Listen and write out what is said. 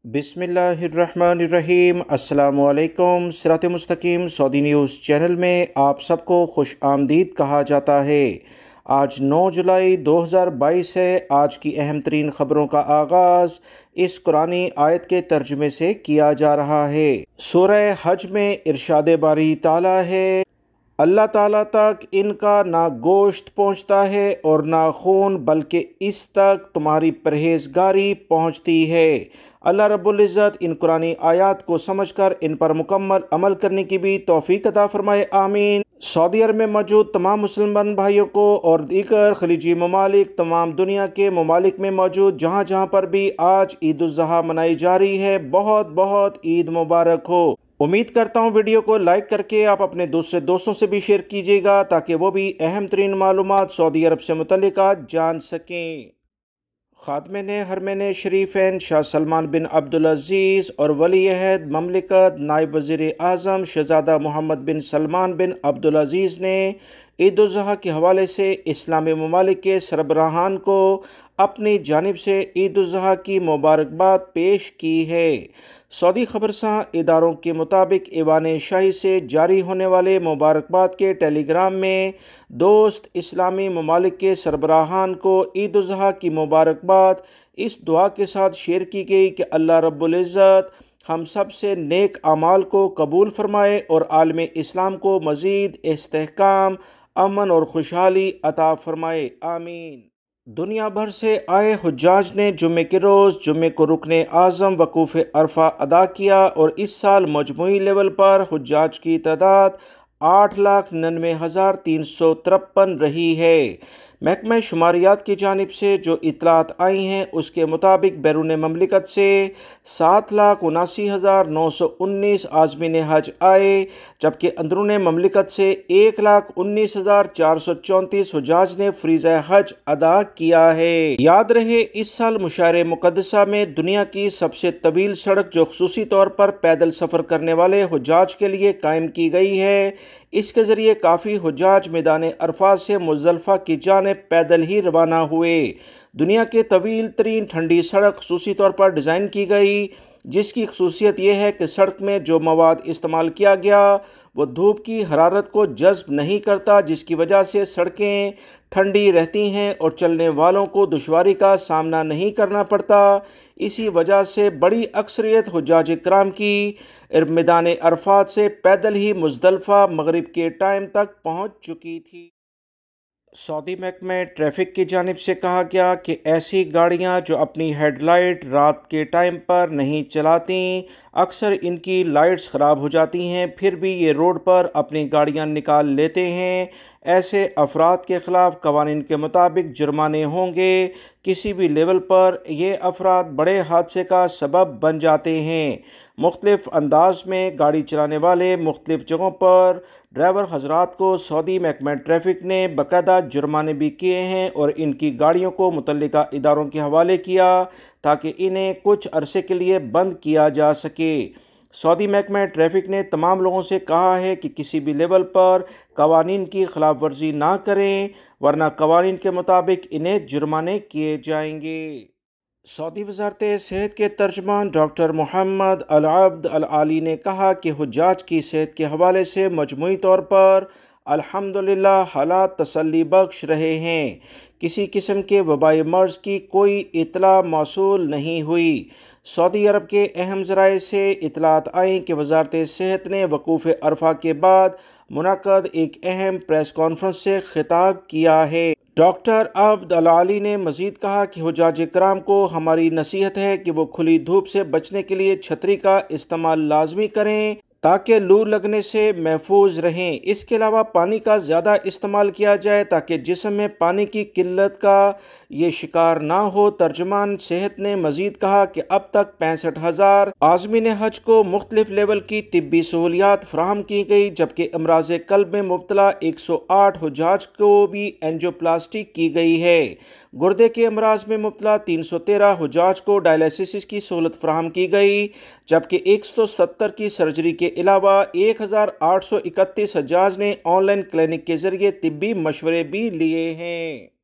बिस्मिल्लाहिर्रहमानिर्रहीम। अस्सलामुअलैकुम। सिरात मुस्तकीम सऊदी न्यूज़ चैनल में आप सबको खुश आमदीद कहा जाता है। आज 9 जुलाई 2022 है। आज की अहम तरीन ख़बरों का आगाज़ इस कुरानी आयत के तर्जुमे से किया जा रहा है। सूरह हज में इरशाद बारी ताला है, अल्लाह ताला तक इनका ना गोश्त पहुँचता है और ना खून, बल्कि इस तक तुम्हारी परहेज़गारी पहुँचती है। अल्लाह रब्बुल इज़्ज़त इन कुरानी आयात को समझकर इन पर मुकम्मल अमल करने की भी तौफीक अता फरमाए, आमीन। सऊदी अरब में मौजूद तमाम मुसलमान भाइयों को और दीगर खलीजी ममालिक, तमाम दुनिया के ममालिक में मौजूद जहाँ जहाँ पर भी आज ईद उल ज़ुहा मनाई जा रही है, बहुत बहुत ईद मुबारक हो। उम्मीद करता हूँ वीडियो को लाइक करके आप अपने दूसरे दोस्तों से भी शेयर कीजिएगा ताकि वो भी अहम तरीन मालूमात सऊदी अरब से मुतल्लिका जान सकें। खादमिन हरमैन शरीफैन शाह सलमान बिन अब्दुल अज़ीज़ और वली अहद ममलिकत नायब वज़ीर आज़म शहज़ादा मोहम्मद बिन सलमान बिन अब्दुल अज़ीज़ ने ईद उल ज़ुहा के हवाले से इस्लामी ममालिक के सरबराहान को अपनी जानिब से ईद उल ज़ुहा की मुबारकबाद पेश की है। सऊदी खबरसां इदारों के मुताबिक ईवान शाही से जारी होने वाले मुबारकबाद के टेलीग्राम में दोस्त इस्लामी ममालिक के सरबराहान को ईद उल ज़ुहा की मुबारकबाद इस दुआ के साथ शेयर की गई कि अल्लाह रब्बुल इज़्ज़त हम सब से नेक अमाल को कबूल फरमाए और आलम इस्लाम को मज़ीद इस्तेहकाम, अमन और खुशहाली अता फरमाए, आमीन। दुनिया भर से आए हुज्जाज ने जुम्मे के रोज़ जुम्मे को रुकने आज़म वकूफ़ अरफा अदा किया और इस साल मजमूई लेवल पर हुज्जाज की तादाद 8,99,353 रही है। महकमा शुमारियात की जानिब से जो इतलात आई हैं उसके मुताबिक बैरून ममलिकत से 7,79,919 आज़मीन हज आए, जबकि अंदरून ममलिकत से 1,19,434 हुज्जाज ने फ़रीज़ा हज अदा किया है। याद रहे, इस साल मुशार मुक़द्दसा में दुनिया की सबसे तवील सड़क जो ख़ुसूसी तौर पर पैदल सफ़र करने वाले हुज्जाज के लिए कायम की गई है, इसके ज़रिए काफ़ी हुज्जाज मैदान अरफात से मुज़दलिफ़ा की जानिब पैदल ही रवाना हुए। दुनिया के तवील तरीन ठंडी सड़क ख़ुसूसी तौर पर डिज़ाइन की गई, जिसकी खसूसियत यह है कि सड़क में जो मवाद इस्तेमाल किया गया वो धूप की हरारत को जज़्ब नहीं करता, जिसकी वजह से सड़कें ठंडी रहती हैं और चलने वालों को दुश्वारी का सामना नहीं करना पड़ता। इसी वजह से बड़ी अक्सरियत हुज्जाज इकराम की मैदान अरफात से पैदल ही मुज़दलिफ़ा मगरिब के टाइम तक पहुँच चुकी थी। सऊदी महकमे ट्रैफिक की जानिब से कहा गया कि ऐसी गाड़ियां जो अपनी हेडलाइट रात के टाइम पर नहीं चलाती, अक्सर इनकी लाइट्स ख़राब हो जाती हैं, फिर भी ये रोड पर अपनी गाड़ियां निकाल लेते हैं। ऐसे अफराद के ख़िलाफ़ कवानीन के मुताबिक जुर्माने होंगे। किसी भी लेवल पर ये अफराद बड़े हादसे का सबब बन जाते हैं। मुख्तलिफ़ अंदाज में गाड़ी चलाने वाले मुख्तलिफ़ जगहों पर ड्राइवर हजरात को सऊदी महकमा ट्रैफिक ने बाकायदा जुर्माने भी किए हैं और इनकी गाड़ियों को मुतल्लिका इदारों के हवाले किया ताकि इन्हें कुछ अरसे के लिए बंद किया जा सके। सऊदी महकमा ट्रैफिक ने तमाम लोगों से कहा है कि किसी भी लेवल पर कवानीन की खिलाफ वर्जी ना करें, वरना कवानीन के मुताबिक इन्हें जुर्माने किए जाएंगे। सऊदी वज़ारत सेहत के तर्जमान डॉक्टर मोहम्मद अल अब्द अल आली ने कहा कि हुज्जाज की सेहत के हवाले से मजमूई तौर पर अल्हम्दुलिल्लाह हालात तसल्ली बख्श रहे हैं। किसी किस्म के वबाई मर्ज़ की कोई इतला मौसूल नहीं हुई। सऊदी अरब के अहम ज़राए से इतलात आई कि वज़ारत सेहत ने वकूफ़ अरफा के बाद मुनक़द एक अहम प्रेस कॉन्फ्रेंस से खिताब किया है। डॉक्टर अब्द अल आली ने मज़ीद कहा कि हुज्जाज इकराम को हमारी नसीहत है कि वो खुली धूप से बचने के लिए छतरी का इस्तेमाल लाजमी करें ताकि लू लगने से महफूज रहें। इसके अलावा पानी का ज़्यादा इस्तेमाल किया जाए ताकि जिस्म में पानी की किल्लत का ये शिकार ना हो। तर्जुमान सेहत ने मज़ीद कहा कि अब तक 65,000 आज़मीन हज को मुख्तलिफ लेवल की तिब्बी सहूलियात फराहम की गई, जबकि अमराज़ कल्ब में मुब्तला 108 हुज्जाज को भी एंजियोप्लास्टी की गई है। गुर्दे के अमराज में मुब्तला 313 हुज्जाज को डायलिसिस की सहूलत फराहम की गई, जबकि 170 की सर्जरी के अलावा 1,831 हुज्जाज ने ऑनलाइन क्लिनिक के ज़रिए तिब्बी मशवरे भी लिए हैं।